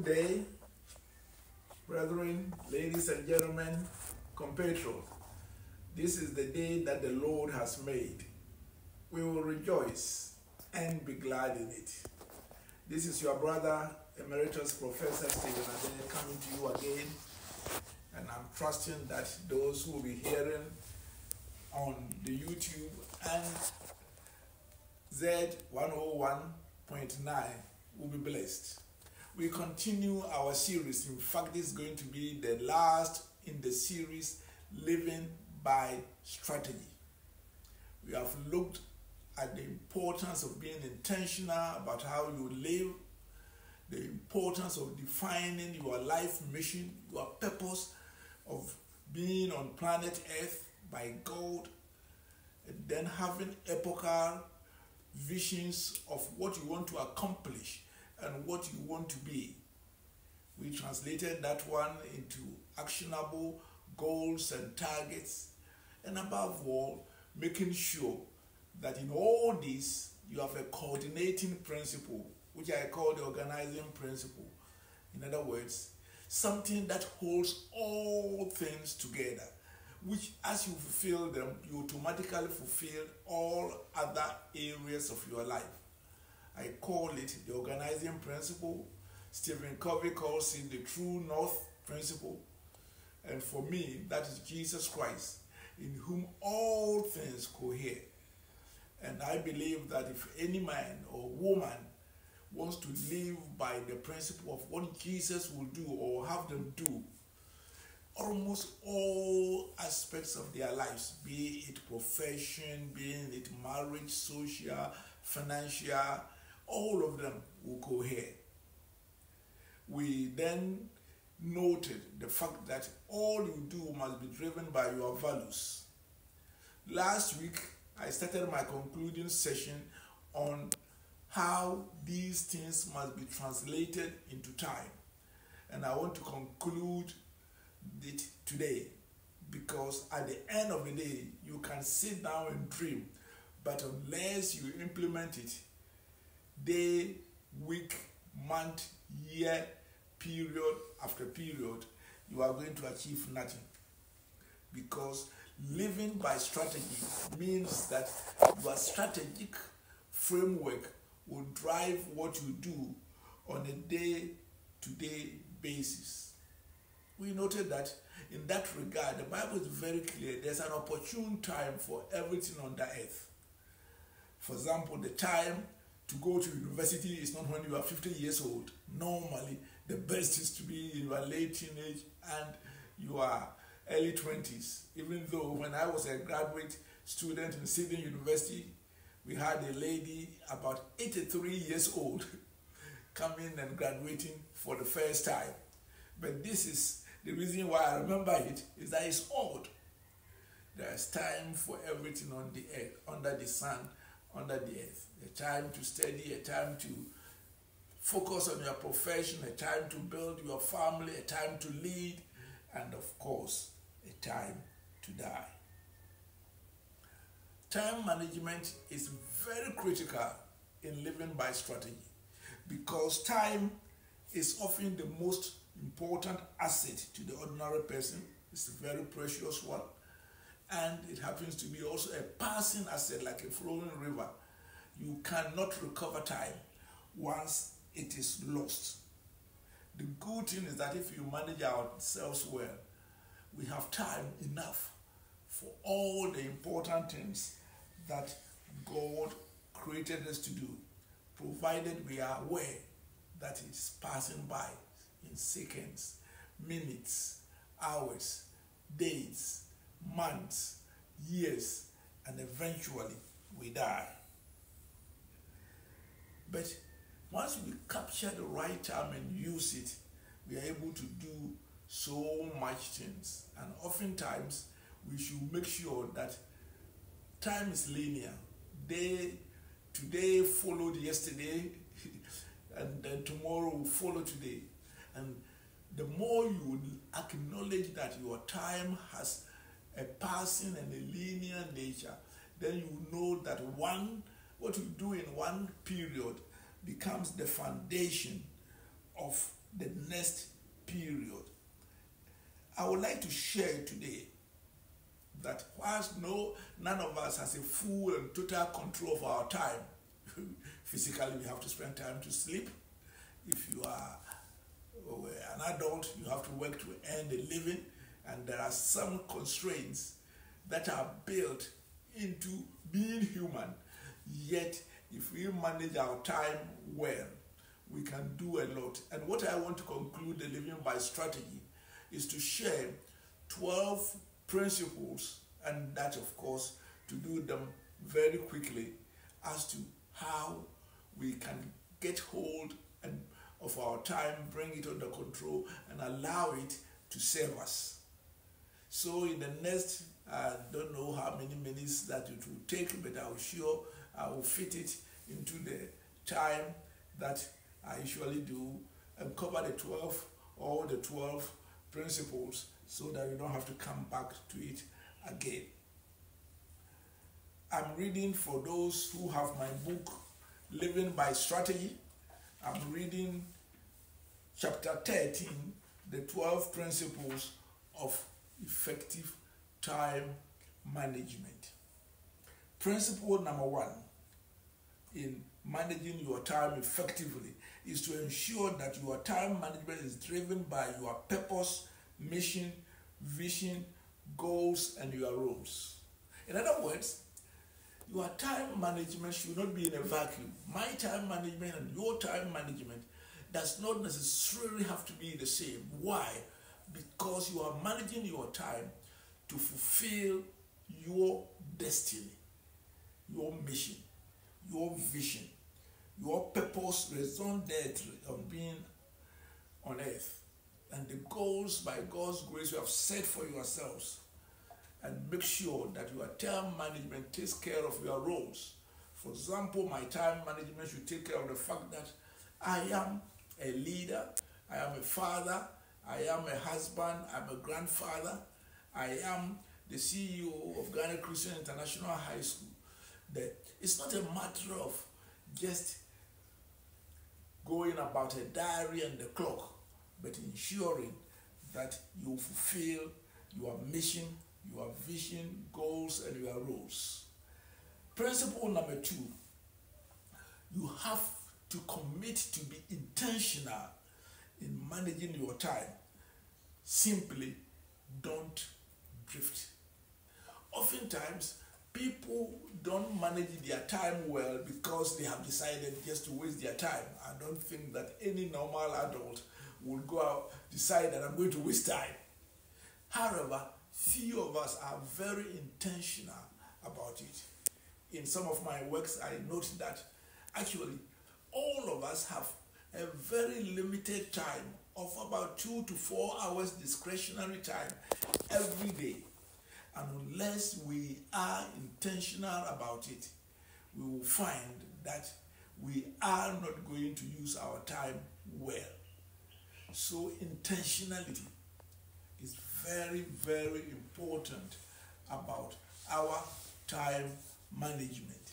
Good day, brethren, ladies and gentlemen, compatriots. This is the day that the Lord has made. We will rejoice and be glad in it. This is your brother, Emeritus Professor Stephen Ade, coming to you again. And I'm trusting that those who will be hearing on the YouTube and Z101.9 will be blessed. We continue our series. In fact, this is going to be the last in the series, Living by Strategy. We have looked at the importance of being intentional about how you live, the importance of defining your life mission, your purpose of being on planet Earth by God, and then having epochal visions of what you want to accomplish and what you want to be. We translated that one into actionable goals and targets, and above all, making sure that in all this you have a coordinating principle, which I call the organizing principle. In other words, something that holds all things together, which as you fulfill them, you automatically fulfill all other areas of your life. I call it the organizing principle. Stephen Covey calls it the true north principle. And for me, that is Jesus Christ, in whom all things cohere. And I believe that if any man or woman wants to live by the principle of what Jesus will do or have them do, almost all aspects of their lives, be it profession, be it marriage, social, financial, all of them will cohere. We then noted the fact that all you do must be driven by your values. Last week, I started my concluding session on how these things must be translated into time. And I want to conclude it today, because at the end of the day, you can sit down and dream, but unless you implement it, day, week, month, year, period after period, you are going to achieve nothing. Because living by strategy means that your strategic framework will drive what you do on a day-to-day basis. We noted that in that regard, the Bible is very clear. There's an opportune time for everything on the earth. For example, the time to go to university is not when you are 50 years old. Normally, the best is to be in your late teenage and your early 20s. Even though when I was a graduate student in Sydney University, we had a lady about 83 years old coming and graduating for the first time. But this is the reason why I remember it, is that it's odd. There's time for everything on the earth, under the sun, under the earth. A time to study, a time to focus on your profession, a time to build your family, a time to lead, and of course, a time to die. Time management is very critical in living by strategy, because time is often the most important asset to the ordinary person. It's a very precious one, and it happens to be also a passing asset, like a flowing river. You cannot recover time once it is lost. The good thing is that if you manage ourselves well, we have time enough for all the important things that God created us to do, provided we are aware that it's passing by in seconds, minutes, hours, days, months, years, and eventually we die. But once we capture the right time and use it, we are able to do so much things. And oftentimes, we should make sure that time is linear. Today followed yesterday, and then tomorrow will follow today. And the more you acknowledge that your time has a passing and a linear nature, then you know that what you do in one period becomes the foundation of the next period. I would like to share today that whilst none of us has a full and total control of our time, physically we have to spend time to sleep. If you are an adult, you have to work to earn a living, and there are some constraints that are built into being human. Yet, if we manage our time well, we can do a lot. And what I want to conclude the Living by Strategy is to share 12 principles, and that, of course, to do them very quickly, as to how we can get hold of our time, bring it under control, and allow it to serve us. So in the next, I don't know how many minutes that it will take, but I'm sure I will fit it into the time that I usually do and cover all the 12 principles, so that we don't have to come back to it again. I'm reading, for those who have my book, Living by Strategy, I'm reading chapter 13, the 12 principles of effective time management. Principle number 1 in managing your time effectively is to ensure that your time management is driven by your purpose, mission, vision, goals, and your roles. In other words, your time management should not be in a vacuum. My time management and your time management does not necessarily have to be the same. Why? Because you are managing your time to fulfill your destiny, your mission, your vision, your purpose resonates there on being on earth, and the goals by God's grace you have set for yourselves. And make sure that your time management takes care of your roles. For example, my time management should take care of the fact that I am a leader, I am a father, I am a husband, I'm a grandfather, I am the CEO of Ghana Christian International High School. It's not a matter of just going about a diary and the clock, but ensuring that you fulfill your mission, your vision, goals, and your roles. Principle number 2, you have to commit to be intentional in managing your time. Simply don't drift. Oftentimes, people don't manage their time well because they have decided just to waste their time. I don't think that any normal adult will go out, decide that I'm going to waste time. However, few of us are very intentional about it. In some of my works, I note that actually all of us have a very limited time of about 2 to 4 hours discretionary time every day. And unless we are intentional about it, we will find that we are not going to use our time well. So intentionality is very, very important about our time management.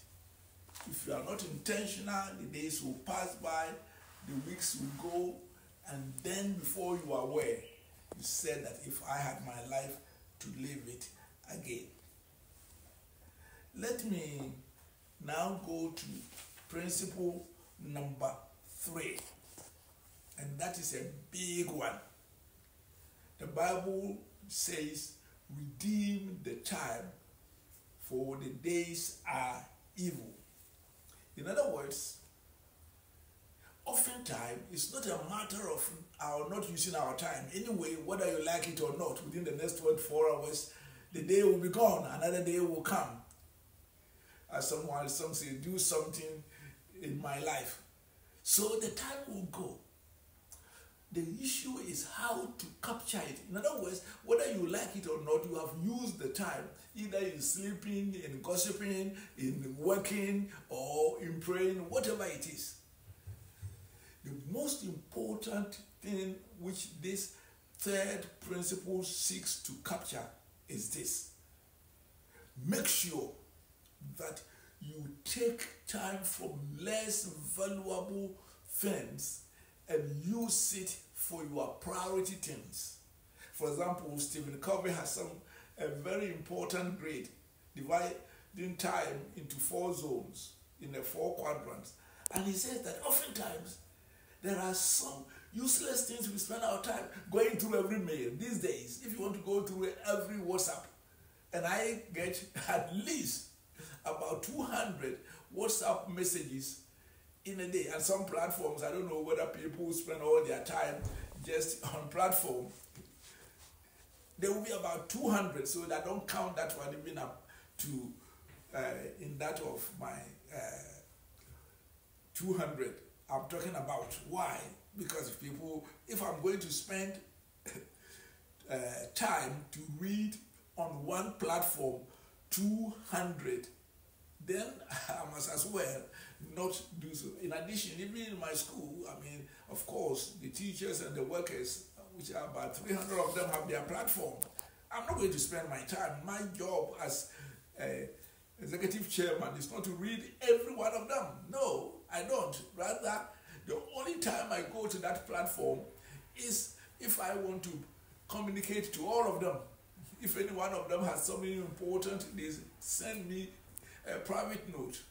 If you are not intentional, the days will pass by, the weeks will go, and then before you are aware, you said that if I had my life to live it again. Let me now go to principle number 3, and that is a big one. The Bible says, redeem the time, for the days are evil. In other words, oftentimes it's not a matter of our not using our time. Anyway, whether you like it or not, within the next 24 hours, the day will be gone, another day will come. As some say, do something in my life. So the time will go. The issue is how to capture it. In other words, whether you like it or not, you have used the time, either in sleeping, in gossiping, in working, or in praying, whatever it is. The most important thing which this third principle seeks to capture is this. Make sure that you take time from less valuable things and use it for your priority things. For example, Stephen Covey has a very important grade, dividing time into 4 zones in the 4 quadrants. And he says that oftentimes there are some useless things we spend our time going through every mail. These days, if you want to go through every WhatsApp, and I get at least about 200 WhatsApp messages in a day. And some platforms, I don't know whether people spend all their time just on platform. There will be about 200, so I don't count that one even up to in that of my 200. I'm talking about why? Because if I'm going to spend time to read on one platform 200, then I must as well not do so. In addition, even in my school, I mean, of course, the teachers and the workers, which are about 300 of them, have their platform. I'm not going to spend my time. My job as executive chairman is not to read every one of them. No, I don't. Rather, the only time I go to that platform is if I want to communicate to all of them. If any one of them has something important, they send me a private note.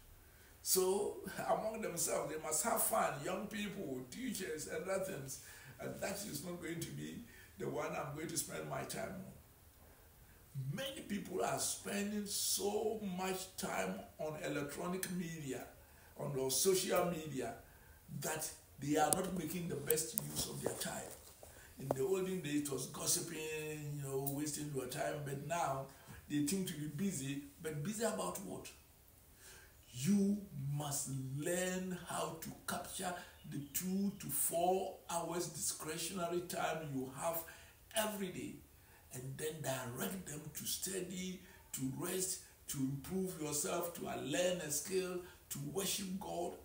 So among themselves, they must have fun, young people, teachers, and other things. And that is not going to be the one I'm going to spend my time on. Many people are spending so much time on electronic media, on those social media, that they are not making the best use of their time. In the olden days, it was gossiping, wasting your time, but now they think to be busy, but busy about what? You must learn how to capture the 2 to 4 hours discretionary time you have every day, and then direct them to study, to rest, to improve yourself, to learn a skill, to worship God.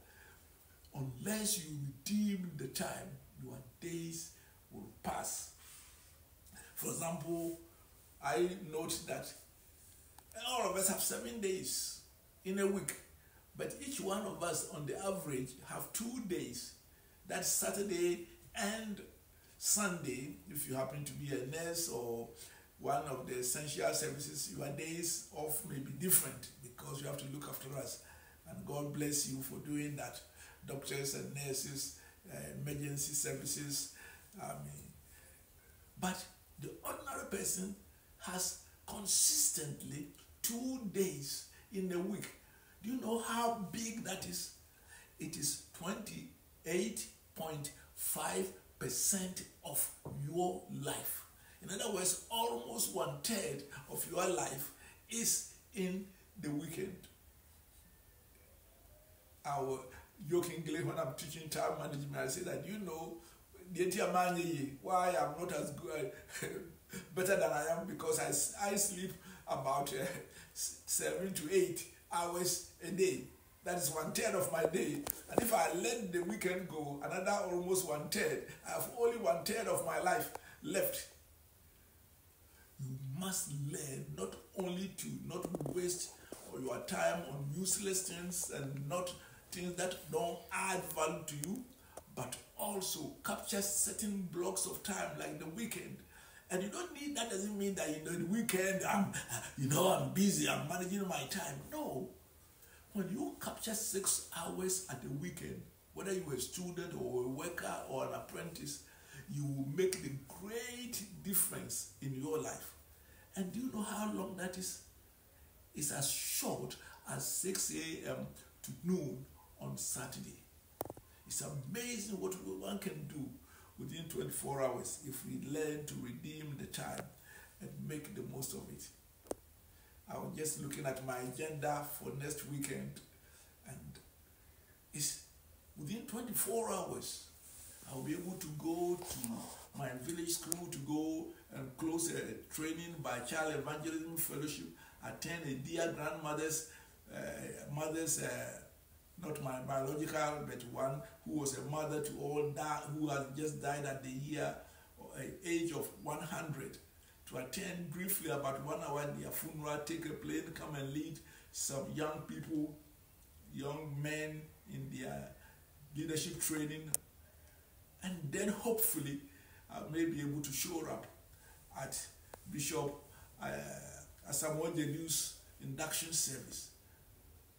Unless you redeem the time, your days will pass. For example, I note that all of us have 7 days in a week, but each one of us on the average have 2 days. That's Saturday and Sunday. If you happen to be a nurse or one of the essential services, your days off may be different because you have to look after us. And God bless you for doing that. Doctors and nurses, emergency services. But the ordinary person has consistently 2 days in a week. Do you know how big that is? It is 28.5% of your life. In other words, almost 1/3 of your life is in the weekend. Our jokingly, when I'm teaching time management, I say that, why I'm not as good, better than I am, because I sleep about 7 to 8 hours a day. That is 1/3 of my day. And if I let the weekend go, another almost 1/3, I have only 1/3 of my life left. You must learn not only to not waste your time on useless things and not things that don't add value to you, but also capture certain blocks of time like the weekend. And you don't need, that doesn't mean that the weekend I'm busy, I'm managing my time. No. When you capture 6 hours at the weekend, whether you're a student or a worker or an apprentice, you will make the great difference in your life. And do you know how long that is? It's as short as 6 a.m. to noon on Saturday. It's amazing what one can do within 24 hours if we learn to redeem the time and make the most of it. I was just looking at my agenda for next weekend, and it's within 24 hours I'll be able to go to my village school to go and close a training by Child Evangelism Fellowship, attend a dear grandmother's not my biological, but one who was a mother to all that, who has just died at the age of 100, to attend briefly about 1 hour their funeral, take a plane, come and lead some young people, young men in their leadership training, and then hopefully I may be able to show up at Bishop Samuel Jedu's induction service.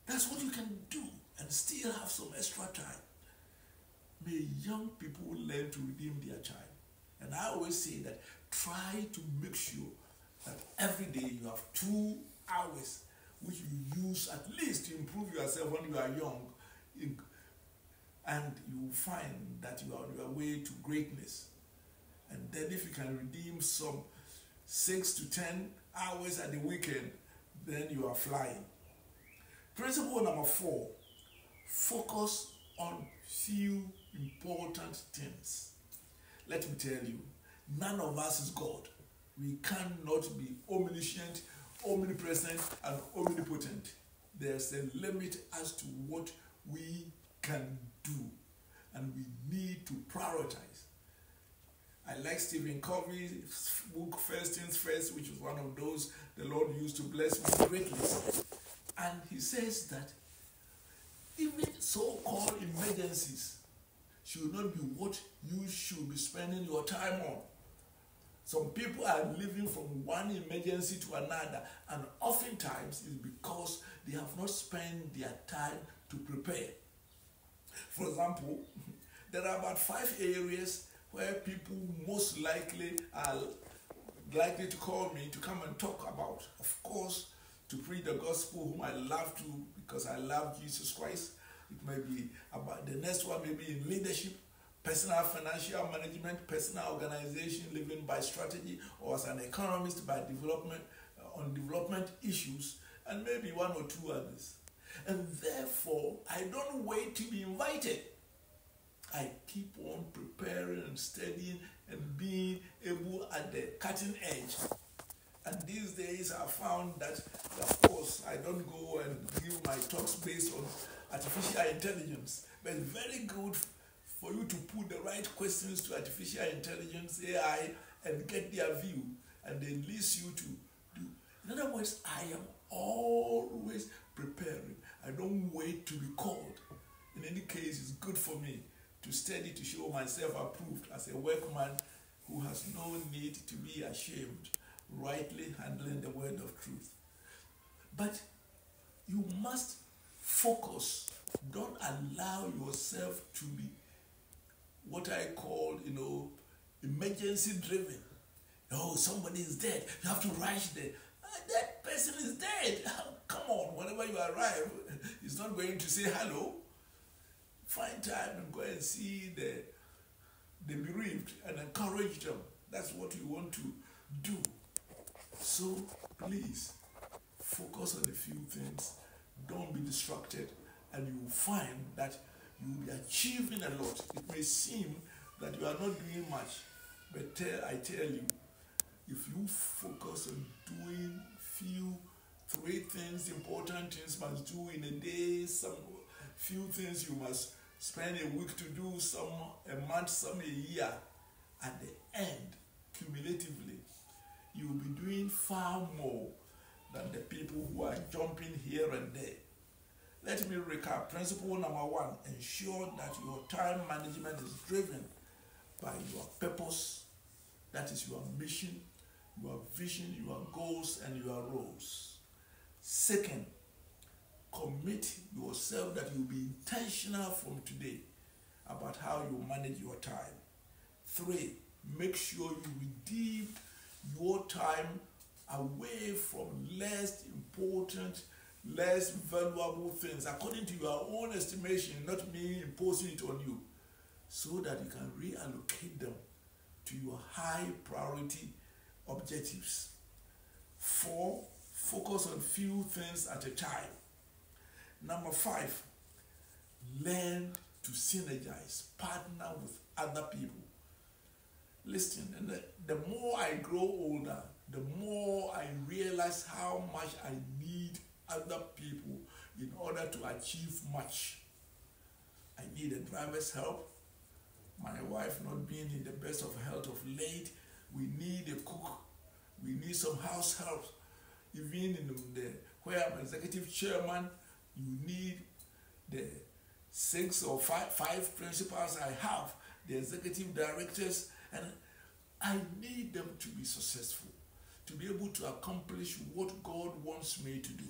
That's what you can do and still have some extra time. May young people learn to redeem their time. And I always say that try to make sure that every day you have 2 hours which you use at least to improve yourself when you are young, and you will find that you are on your way to greatness. And then if you can redeem some 6 to 10 hours at the weekend, then you are flying. Principle number 4, focus on few important things. Let me tell you, none of us is God. We cannot be omniscient, omnipresent, and omnipotent. There's a limit as to what we can do, and we need to prioritize. I like Stephen Covey's book, First Things First, which is one of those the Lord used to bless me greatly. And he says that even so-called emergencies should not be what you should be spending your time on. Some people are living from one emergency to another, and oftentimes it's because they have not spent their time to prepare. For example, there are about 5 areas where people most likely are likely to call me to come and talk about. Of course, to preach the gospel, whom I love to because I love Jesus Christ. It may be about the next one, maybe in leadership, personal financial management, personal organization, living by strategy, or as an economist by development, on development issues, and maybe 1 or 2 others. And therefore, I don't wait to be invited. I keep on preparing and studying and being able at the cutting edge. And these days I found that, of course, I don't go and give my talks based on artificial intelligence, but it's very good for you to put the right questions to artificial intelligence, AI, and get their view, and they leads you to do. In other words, I am always preparing. I don't wait to be called. In any case, it's good for me to study, to show myself approved as a workman who has no need to be ashamed, rightly handling the word of truth. But you must focus. Don't allow yourself to be what I call, emergency driven. Oh, somebody is dead. You have to rush there. That person is dead. Come on, whenever you arrive, he's not going to say hello. Find time and go and see the bereaved and encourage them. That's what you want to do. So please focus on a few things. Don't be distracted, and you will find that you will be achieving a lot. It may seem that you are not doing much, but I tell you, if you focus on doing 3 things, important things must do in a day, some few things you must spend a week to do, some a month, some a year, at the end, cumulatively, you will be doing far more than the people who are jumping here and there. Let me recap. Principle number 1, ensure that your time management is driven by your purpose, that is your mission, your vision, your goals, and your roles. Second, commit yourself that you'll be intentional from today about how you manage your time. 3, make sure you redeem your time away from less important, less valuable things, according to your own estimation, not me imposing it on you, so that you can reallocate them to your high priority objectives. 4, focus on few things at a time. Number 5, learn to synergize, partner with other people. Listen, and the more I grow older, the more I realize how much I need other people in order to achieve much. I need a driver's help. My wife not being in the best of health of late. We need a cook. We need some house help. Even in where I'm executive chairman, you need the 6 or 5 principals I have, the executive directors, and I need them to be successful, to be able to accomplish what God wants me to do.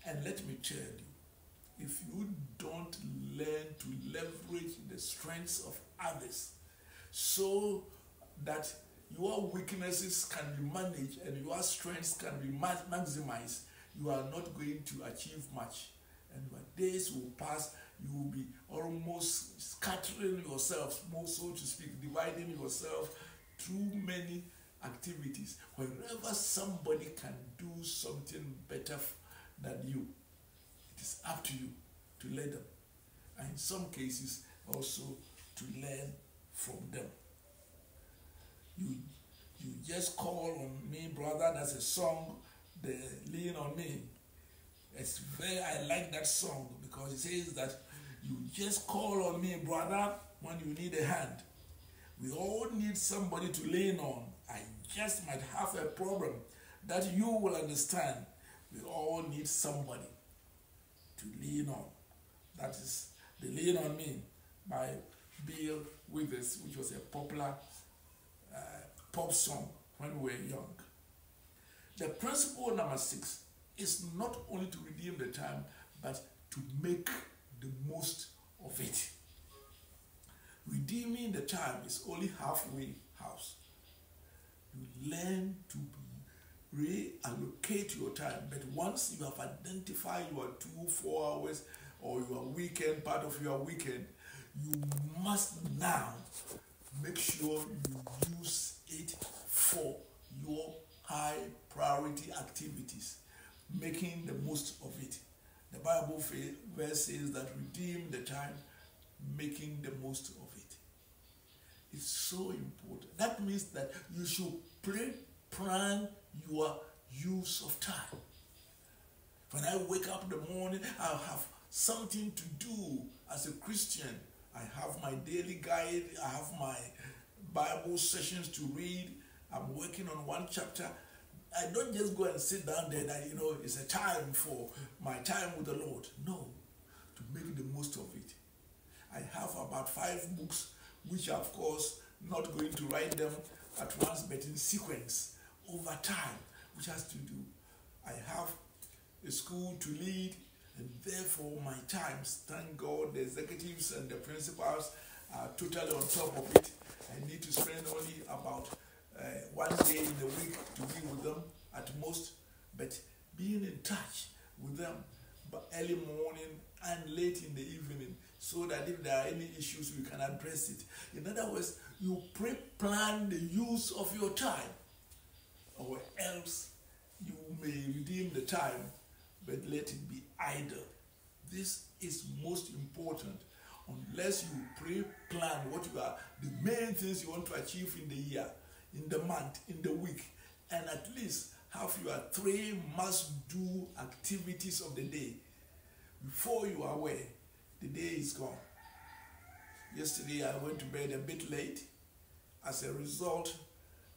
And let me tell you, if you don't learn to leverage the strengths of others so that your weaknesses can be managed and your strengths can be maximized, you are not going to achieve much. And your days will pass, you will be almost scattering yourself, more so to speak, dividing yourself through many activities. Wherever somebody can do something better than you, it is up to you to let them. And in some cases, also to learn from them. You just call on me, brother. That's a song, the Lean on Me. I like that song because it says that you just call on me, brother, when you need a hand. We all need somebody to lean on. I just might have a problem that you will understand. We all need somebody to lean on. That is the Lean on Me by Bill Withers, which was a popular pop song when we were young. The principle number 6 is not only to redeem the time, but to make the most of it. Redeeming the time is only halfway house. You learn to reallocate your time, but once you have identified your 2-4 hours or your weekend, part of your weekend, you must now make sure you use it for your high priority activities, making the most of it. The Bible verse says that redeem the time, making the most of it. It's so important. That means that you should plan your use of time. When I wake up in the morning, I'll have something to do as a Christian. I have my daily guide, I have my Bible sessions to read. I'm working on one chapter. I don't just go and sit down there that, it's a time for my time with the Lord. No, to make the most of it. I have about 5 books, which are, of course, not going to write them at once, but in sequence, over time, which has to do. I have a school to lead, and therefore my times, thank God, the executives and the principals are totally on top of it. I need to spend only about 1 day in the week to be with them at most, but being in touch with them early morning and late in the evening, so that if there are any issues, we can address it. In other words, you pre-plan the use of your time, or else you may redeem the time, but let it be idle. This is most important. Unless you pre-plan what you are, the main things you want to achieve in the year, in the month, in the week, and at least have your 3 must-do activities of the day. Before you are aware, the day is gone. Yesterday I went to bed a bit late. As a result,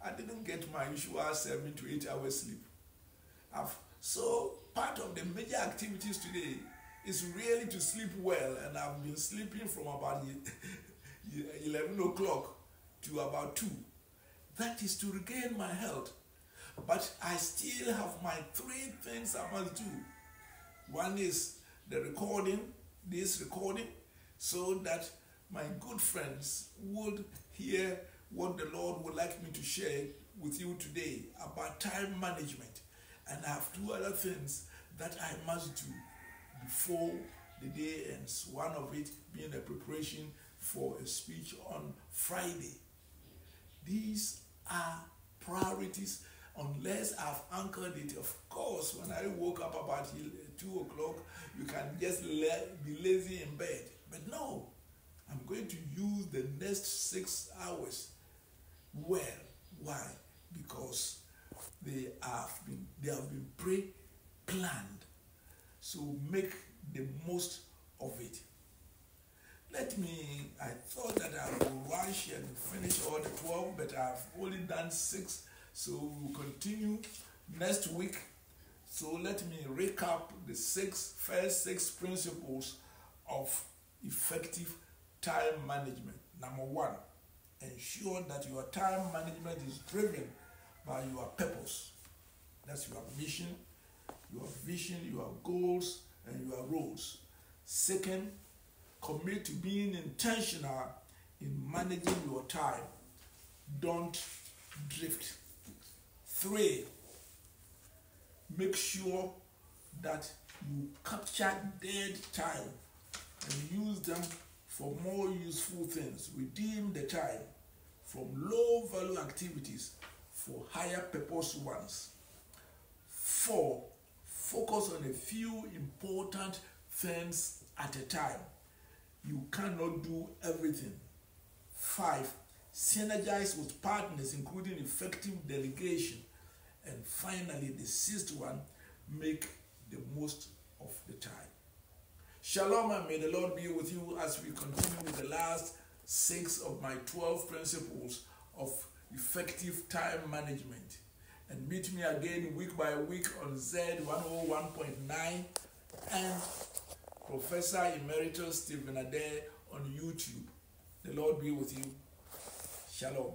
I didn't get my usual 7 to 8 hours sleep. So part of the major activities today is really to sleep well, and I've been sleeping from about 11 o'clock to about 2. That is to regain my health. But I still have my 3 things I must do. One is the recording, this recording, so that my good friends would hear what the Lord would like me to share with you today about time management. And I have 2 other things that I must do before the day ends. One of it being a preparation for a speech on Friday. These are priorities. Unless I've anchored it, of course, when I woke up about 2 o'clock, you can just be lazy in bed. But no, I'm going to use the next 6 hours well. Why? Because they have been pre-planned. So make the most of it. I thought that I would rush and finish all the 12, but I've only done 6. So we'll continue next week. So let me recap the first 6 principles of effective time management. Number 1, ensure that your time management is driven by your purpose. That's your mission, your vision, your goals, and your roles. Second, commit to being intentional in managing your time. Don't drift. 3, make sure that you capture dead time and use them for more useful things. Redeem the time from low value activities for higher purpose ones. 4, focus on a few important things at a time. You cannot do everything. 5, synergize with partners, including effective delegation. And finally, the 6th one, make the most of the time. Shalom, and may the Lord be with you as we continue with the last 6 of my 12 principles of effective time management. And meet me again week by week on Z101.9 and Professor Emeritus Stephen Adair on YouTube. The Lord be with you. Shalom.